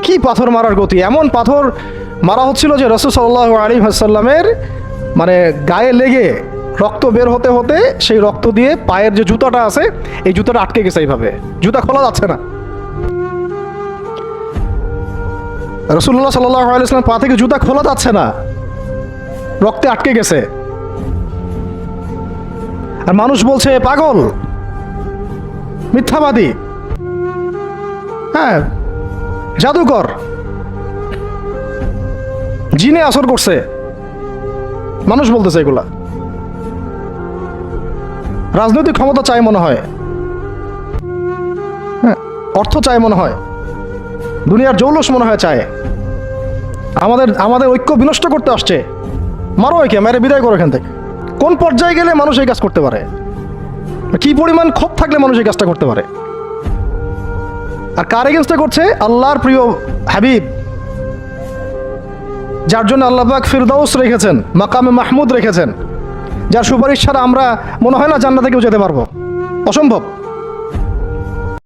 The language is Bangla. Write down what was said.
কি পাথর মারার গতি! এমন পাথর মারা হচ্ছিল যে রাসূল সাল্লাল্লাহু আলাইহি ওয়াসাল্লামের মানে গায়ে লেগে রক্ত বের হতে হতে সেই রক্ত দিয়ে পায়ের যে জুতাটা আছে এই জুতাটা আটকে গেছে, এইভাবে জুতা খোলা যাচ্ছে না। রাসূলুল্লাহ সাল্লাল্লাহু আলাইহি ওয়াসাল্লাম পা থেকে জুতা খোলা যাচ্ছে না, রক্তে আটকে গেছে। আর মানুষ বলছে পাগল, মিথ্যাবাদী, হ্যাঁ জাদুকর, জিনে আসর করছে, মানুষ বলতেছে এগুলা। রাজনৈতিক ক্ষমতা চাই মনে হয়, হ্যাঁ অর্থ চাই মনে হয়, দুনিয়ার জৌলুস মনে হয় চায়, আমাদের ঐক্য বিনষ্ট করতে আসছে। মারো একে, মেরে বিদায় করো এখান থেকে। কোন পর্যায়ে গেলে মানুষ এই কাজ করতে পারে? কি পরিমাণ ক্ষোভ থাকলে মানুষ এই কাজটা করতে পারে? আর কার এগেনস্টে করছে? আল্লাহর প্রিয় হাবিব, যার জন্য আল্লাহ পাক ফিরদাউস রেখেছেন, মাকামে মাহমুদ রেখেছেন, যার সুপারিশ ছাড়া আমরা মনে হয় না জান্নাতে কেউ যেতে পারবো, অসম্ভব।